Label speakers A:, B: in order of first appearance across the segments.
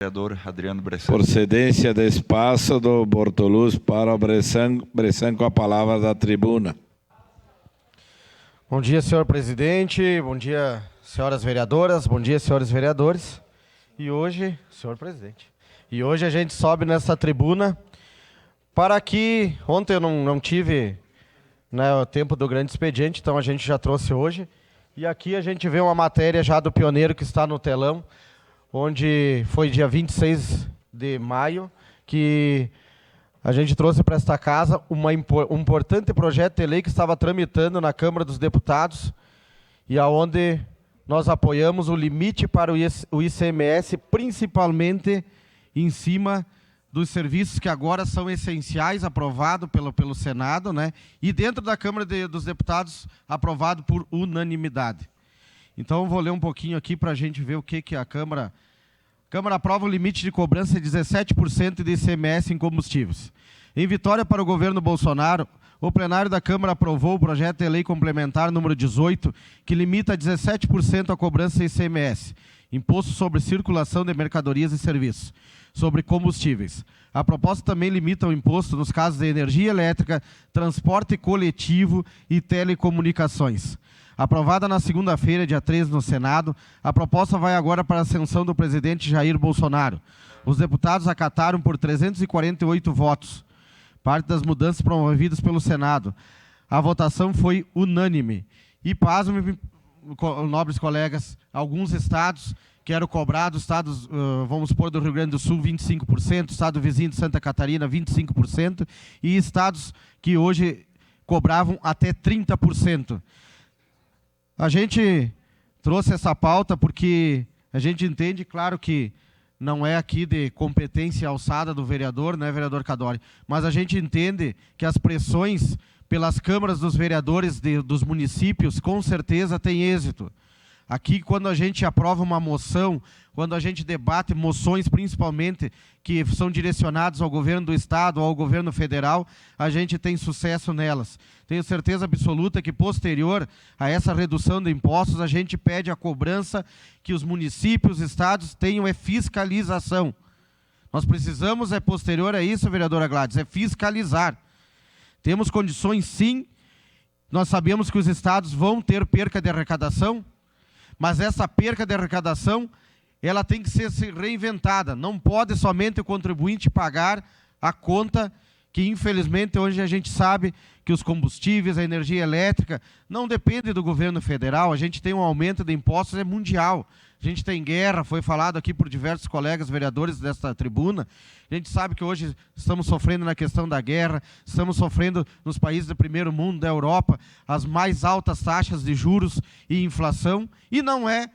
A: Vereador Adriano Bressan.
B: Por cedência de espaço do Bortoluz para o Bressan com a palavra da tribuna.
C: Bom dia, senhor presidente, bom dia, senhoras vereadoras, bom dia, senhores vereadores. E hoje, senhor presidente, a gente sobe nessa tribuna para que, ontem eu não tive o tempo do grande expediente, então a gente já trouxe hoje. E aqui a gente vê uma matéria já do pioneiro que está no telão, onde foi dia 26 de maio, que a gente trouxe para esta casa um importante projeto de lei que estava tramitando na Câmara dos Deputados e aonde nós apoiamos o limite para o ICMS, principalmente em cima dos serviços que agora são essenciais, aprovado pelo Senado, né? E dentro da Câmara dos Deputados, aprovado por unanimidade. Então, eu vou ler um pouquinho aqui para a gente ver o que a Câmara... A Câmara aprova o limite de cobrança de 17% de ICMS em combustíveis. Em vitória para o governo Bolsonaro, o plenário da Câmara aprovou o projeto de lei complementar número 18, que limita a 17% a cobrança de ICMS, Imposto sobre Circulação de Mercadorias e Serviços, sobre combustíveis. A proposta também limita o imposto nos casos de energia elétrica, transporte coletivo e telecomunicações. Aprovada na segunda-feira, dia 13, no Senado, a proposta vai agora para a sanção do presidente Jair Bolsonaro. Os deputados acataram por 348 votos, parte das mudanças promovidas pelo Senado. A votação foi unânime. E, pasmem, nobres colegas, alguns estados quero cobrar dos estados, vamos supor, do Rio Grande do Sul, 25%, estado vizinho de Santa Catarina, 25%, e estados que hoje cobravam até 30%. A gente trouxe essa pauta porque a gente entende, claro que não é aqui de competência alçada do vereador, né, vereador Cadori, mas a gente entende que as pressões pelas câmaras dos vereadores dos municípios com certeza têm êxito. Aqui, quando a gente aprova uma moção, quando a gente debate moções, principalmente, que são direcionadas ao governo do Estado ou ao governo federal, a gente tem sucesso nelas. Tenho certeza absoluta que, posterior a essa redução de impostos, a gente pede a cobrança que os municípios, estados tenham fiscalização. Nós precisamos, posterior a isso, vereadora Gladys, fiscalizar. Temos condições, sim. Nós sabemos que os estados vão ter perca de arrecadação, mas essa perca de arrecadação, ela tem que ser reinventada. Não pode somente o contribuinte pagar a conta que, infelizmente, hoje a gente sabe que os combustíveis, a energia elétrica, não depende do governo federal. A gente tem um aumento de impostos, mundial. A gente tem guerra, foi falado aqui por diversos colegas vereadores desta tribuna. A gente sabe que hoje estamos sofrendo na questão da guerra, estamos sofrendo nos países do primeiro mundo, da Europa, as mais altas taxas de juros e inflação, e não é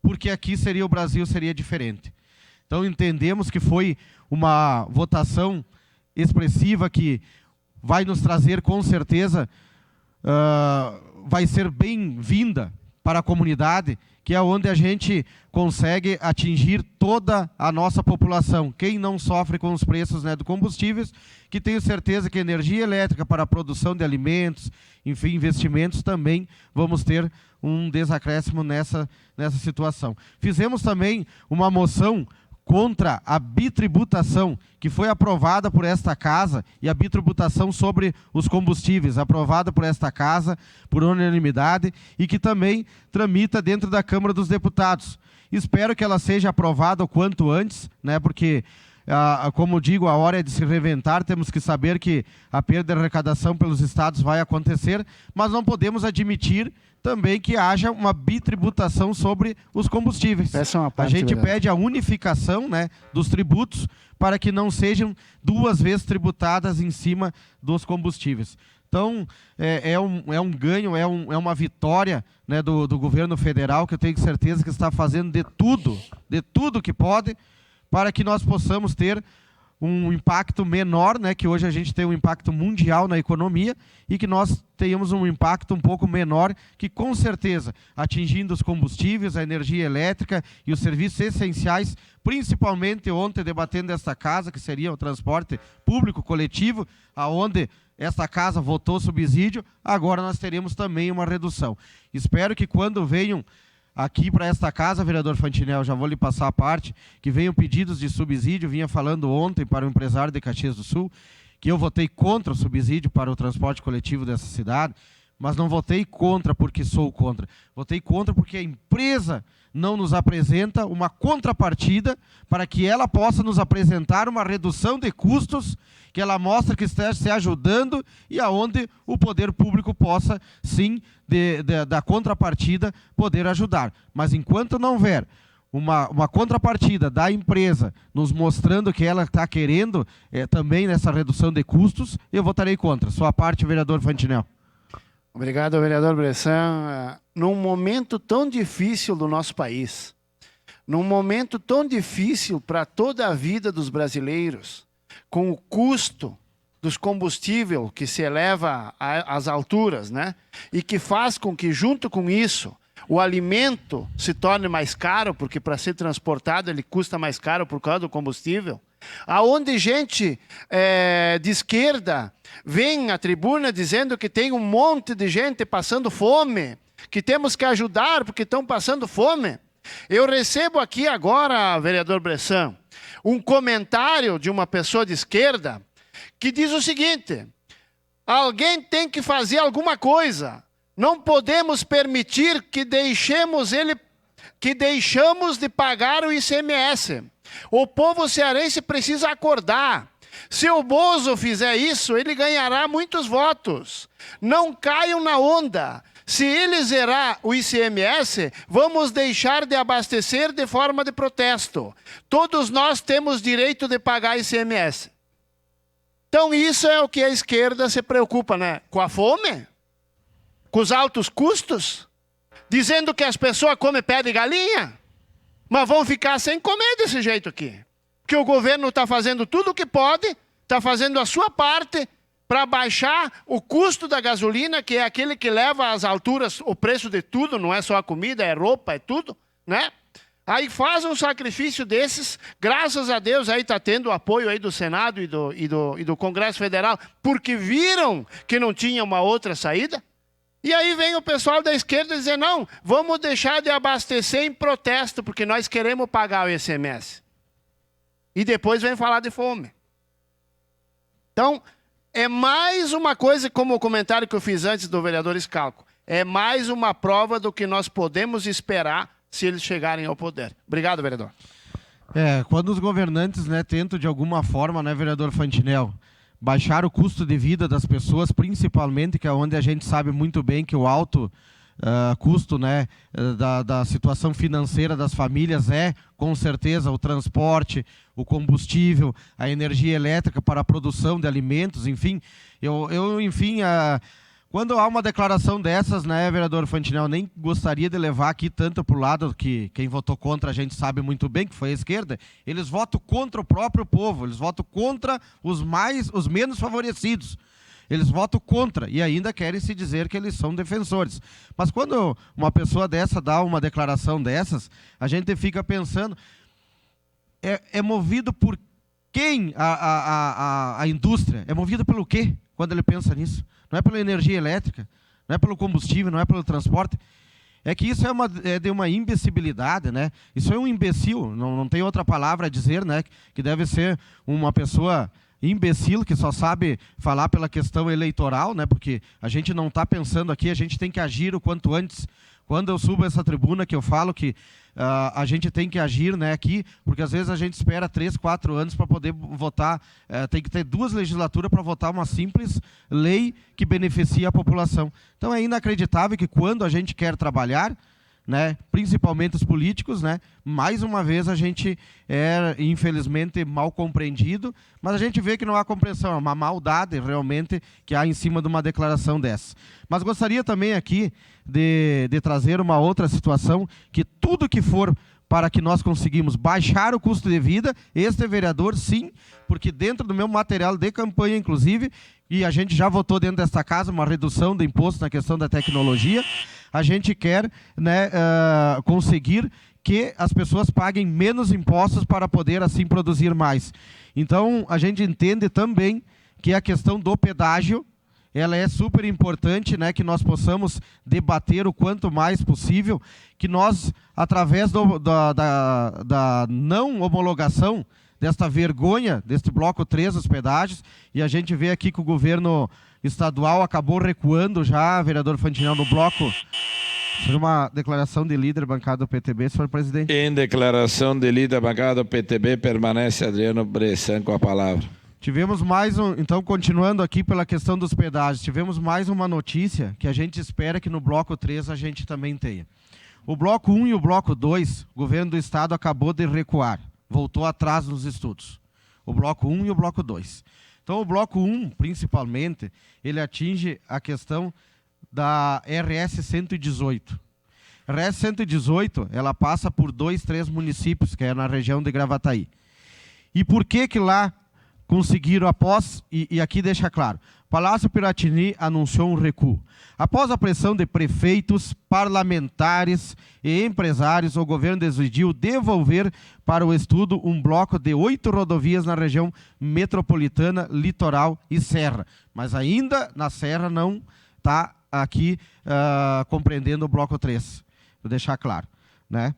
C: porque aqui o Brasil seria diferente. Então entendemos que foi uma votação expressiva que vai nos trazer, com certeza, vai ser bem-vinda para a comunidade, que é onde a gente consegue atingir toda a nossa população. Quem não sofre com os preços, né, do combustíveis, que tenho certeza que energia elétrica para a produção de alimentos, enfim, investimentos, também vamos ter um desacréscimo nessa situação. Fizemos também uma moção contra a bitributação, que foi aprovada por esta casa, e a bitributação sobre os combustíveis, aprovada por esta casa, por unanimidade, e que também tramita dentro da Câmara dos Deputados. Espero que ela seja aprovada o quanto antes, né, porque, como digo, a hora é de se reinventar, temos que saber que a perda de arrecadação pelos estados vai acontecer, mas não podemos admitir também que haja uma bitributação sobre os combustíveis.
D: Essa é uma parte,
C: a gente
D: verdade.
C: pede a unificação, né, dos tributos para que não sejam duas vezes tributadas em cima dos combustíveis. Então, é um ganho, é uma vitória, né, do governo federal, que eu tenho certeza que está fazendo de tudo que pode, para que nós possamos ter um impacto menor, né, que hoje a gente tem um impacto mundial na economia, e que nós tenhamos um impacto um pouco menor, que com certeza, atingindo os combustíveis, a energia elétrica e os serviços essenciais, principalmente ontem debatendo esta casa, que seria o transporte público coletivo, aonde esta casa votou subsídio, agora nós teremos também uma redução. Espero que quando venham aqui para esta casa, vereador Fantinel, já vou lhe passar a parte, que venham pedidos de subsídio, vinha falando ontem para o empresário de Caxias do Sul, que eu votei contra o subsídio para o transporte coletivo dessa cidade, mas não votei contra porque sou contra. Votei contra porque a empresa não nos apresenta uma contrapartida para que ela possa nos apresentar uma redução de custos, que ela mostra que está se ajudando e aonde o poder público possa, sim, da contrapartida, poder ajudar. Mas enquanto não houver uma contrapartida da empresa nos mostrando que ela está querendo também nessa redução de custos, eu votarei contra. Sua parte, vereador Fantinel.
A: Obrigado, vereador Bressan. Num momento tão difícil do nosso país, num momento tão difícil para toda a vida dos brasileiros, com o custo dos combustíveis que se eleva às alturas, né? E que faz com que, junto com isso, o alimento se torne mais caro, porque para ser transportado ele custa mais caro por causa do combustível. Aonde gente de esquerda vem à tribuna dizendo que tem um monte de gente passando fome, que temos que ajudar porque estão passando fome. Eu recebo aqui agora, vereador Bressan, um comentário de uma pessoa de esquerda que diz o seguinte: alguém tem que fazer alguma coisa. Não podemos permitir que deixamos de pagar o ICMS. O povo cearense precisa acordar. Se o Bozo fizer isso, ele ganhará muitos votos. Não caiam na onda. Se ele zerar o ICMS, vamos deixar de abastecer de forma de protesto. Todos nós temos direito de pagar ICMS. Então isso é o que a esquerda se preocupa, né? Com a fome? Com os altos custos? Dizendo que as pessoas comem pé de galinha? Mas vão ficar sem comer desse jeito aqui. Porque o governo está fazendo tudo o que pode, está fazendo a sua parte para baixar o custo da gasolina, que é aquele que leva às alturas o preço de tudo, não é só a comida, é roupa, é tudo, né? Aí faz um sacrifício desses, graças a Deus aí está tendo o apoio aí do Senado e do Congresso Federal, porque viram que não tinha uma outra saída. E aí vem o pessoal da esquerda dizer, não, vamos deixar de abastecer em protesto, porque nós queremos pagar o ICMS. E depois vem falar de fome. Então, é mais uma coisa, como o comentário que eu fiz antes do vereador Scalco, é mais uma prova do que nós podemos esperar se eles chegarem ao poder. Obrigado, vereador.
C: Quando os governantes, né, tentam de alguma forma, né, vereador Fantinel, baixar o custo de vida das pessoas, principalmente, que é onde a gente sabe muito bem que o alto custo, né, da situação financeira das famílias é, com certeza, o transporte, o combustível, a energia elétrica para a produção de alimentos, enfim. Quando há uma declaração dessas, né, vereador Fantinel, nem gostaria de levar aqui tanto para o lado que quem votou contra a gente sabe muito bem, que foi a esquerda, eles votam contra o próprio povo, eles votam contra os menos favorecidos. Eles votam contra e ainda querem se dizer que eles são defensores. Mas quando uma pessoa dessa dá uma declaração dessas, a gente fica pensando, é movido por quem a indústria? É movido pelo quê quando ele pensa nisso? Não é pela energia elétrica, não é pelo combustível, não é pelo transporte. É que isso é de uma imbecilidade, né? Isso é um imbecil, não tem outra palavra a dizer, né? Que deve ser uma pessoa imbecil, que só sabe falar pela questão eleitoral, né? Porque a gente não está pensando aqui, a gente tem que agir o quanto antes. Quando eu subo essa tribuna que eu falo que a gente tem que agir, né, aqui, porque às vezes a gente espera 3, 4 anos para poder votar, tem que ter 2 legislaturas para votar uma simples lei que beneficia a população. Então é inacreditável que quando a gente quer trabalhar, né, principalmente os políticos, né, mais uma vez a gente é, infelizmente, mal compreendido, mas a gente vê que não há compreensão, é uma maldade realmente que há em cima de uma declaração dessa. Mas gostaria também aqui de trazer uma outra situação, que tudo que for para que nós conseguimos baixar o custo de vida, este vereador, sim, porque dentro do meu material de campanha, inclusive, e a gente já votou dentro desta casa uma redução do imposto na questão da tecnologia, a gente quer, né, conseguir que as pessoas paguem menos impostos para poder, assim, produzir mais. Então, a gente entende também que a questão do pedágio, ela é super importante, né, que nós possamos debater o quanto mais possível, que nós, através da não homologação, desta vergonha, deste bloco 3 dos pedágios, e a gente vê aqui que o governo estadual acabou recuando já, vereador Fantinel, no bloco. Sobre uma declaração de líder bancada do PTB, senhor presidente.
B: Em declaração de líder bancada do PTB, permanece Adriano Bressan com a palavra.
C: Tivemos mais então, continuando aqui pela questão dos pedágios, tivemos mais uma notícia que a gente espera que no bloco 3 a gente também tenha. O bloco 1 e o bloco 2, o governo do estado acabou de recuar, voltou atrás nos estudos. O bloco 1 e o bloco 2. Então, o bloco 1, principalmente, ele atinge a questão da RS 118. A RS 118, ela passa por 3 municípios, que é na região de Gravataí. E por que lá conseguiram após, e aqui deixa claro, Palácio Piratini anunciou um recuo. Após a pressão de prefeitos, parlamentares e empresários, o governo decidiu devolver para o estudo um bloco de 8 rodovias na região metropolitana, litoral e serra. Mas ainda na serra não está aqui compreendendo o bloco 3. Vou deixar claro, né?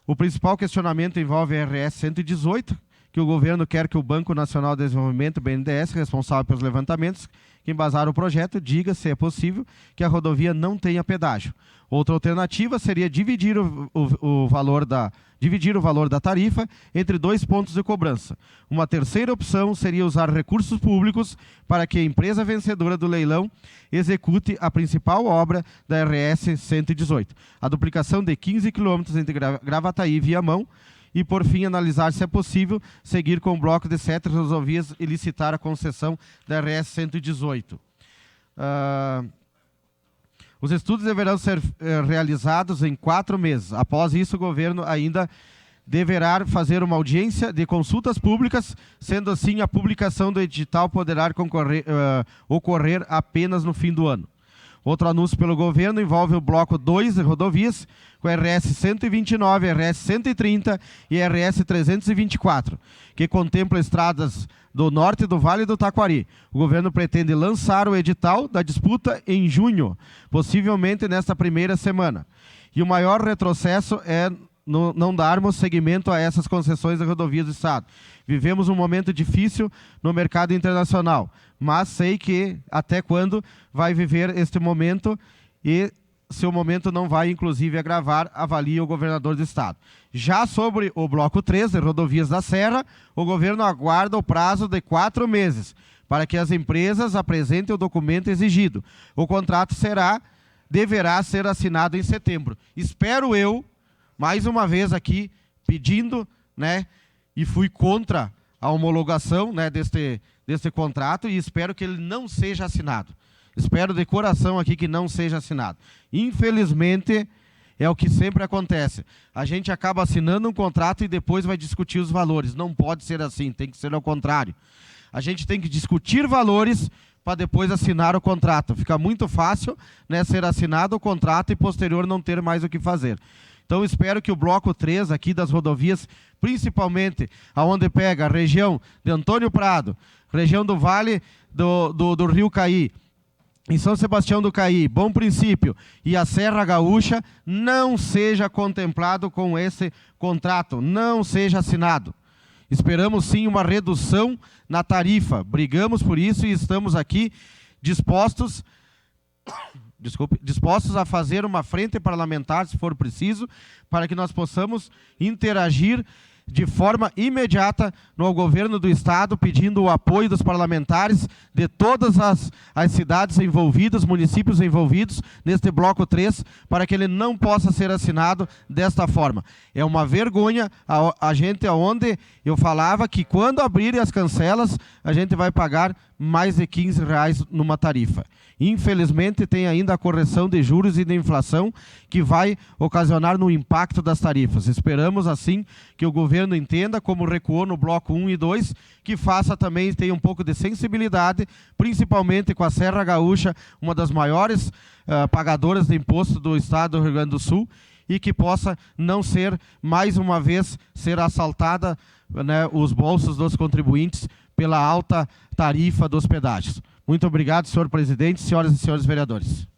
C: O principal questionamento envolve a RS 118, que o governo quer que o Banco Nacional de Desenvolvimento, BNDES, responsável pelos levantamentos que embasaram o projeto, diga, se é possível, que a rodovia não tenha pedágio. Outra alternativa seria dividir o valor da tarifa entre 2 pontos de cobrança. Uma terceira opção seria usar recursos públicos para que a empresa vencedora do leilão execute a principal obra da RS 118, a duplicação de 15 quilômetros entre Gravataí e Viamão, e, por fim, analisar se é possível seguir com o bloco de 7 rodovias e licitar a concessão da RS 118. Os estudos deverão ser realizados em 4 meses. Após isso, o governo ainda deverá fazer uma audiência de consultas públicas, sendo assim, a publicação do edital poderá ocorrer apenas no fim do ano. Outro anúncio pelo governo envolve o bloco 2 de rodovias, com a RS 129, RS 130 e RS 324, que contempla estradas do norte do Vale do Taquari. O governo pretende lançar o edital da disputa em junho, possivelmente nesta primeira semana. E o maior retrocesso é não darmos seguimento a essas concessões de rodovias do estado. Vivemos um momento difícil no mercado internacional, mas sei que até quando vai viver este momento e se o momento não vai, inclusive, agravar, avalia o governador do estado. Já sobre o bloco 3, de rodovias da Serra, o governo aguarda o prazo de 4 meses para que as empresas apresentem o documento exigido. O contrato deverá ser assinado em setembro. Espero eu, mais uma vez aqui, pedindo, né, e fui contra a homologação, né, deste contrato, e espero que ele não seja assinado. Espero de coração aqui que não seja assinado. Infelizmente, é o que sempre acontece. A gente acaba assinando um contrato e depois vai discutir os valores. Não pode ser assim, tem que ser ao contrário. A gente tem que discutir valores para depois assinar o contrato. Fica muito fácil, né, ser assinado o contrato e posterior não ter mais o que fazer. Então, espero que o bloco 3 aqui das rodovias, principalmente aonde pega a região de Antônio Prado, região do Vale do Rio Caí, em São Sebastião do Caí, Bom Princípio e a Serra Gaúcha, não seja contemplado com esse contrato, não seja assinado. Esperamos sim uma redução na tarifa, brigamos por isso e estamos aqui dispostos a fazer uma frente parlamentar, se for preciso, para que nós possamos interagir de forma imediata no governo do estado, pedindo o apoio dos parlamentares de todas as cidades envolvidas, municípios envolvidos neste bloco 3, para que ele não possa ser assinado desta forma. É uma vergonha a gente, onde eu falava que quando abrirem as cancelas, a gente vai pagar mais de R$15 numa tarifa. Infelizmente, tem ainda a correção de juros e de inflação que vai ocasionar no impacto das tarifas. Esperamos, assim, que o governo entenda, como recuou no bloco 1 e 2, que faça também, tenha um pouco de sensibilidade, principalmente com a Serra Gaúcha, uma das maiores pagadoras de imposto do estado do Rio Grande do Sul, e que possa não ser, mais uma vez, ser assaltada, né, os bolsos dos contribuintes pela alta tarifa dos pedágios. Muito obrigado, senhor presidente, senhoras e senhores vereadores.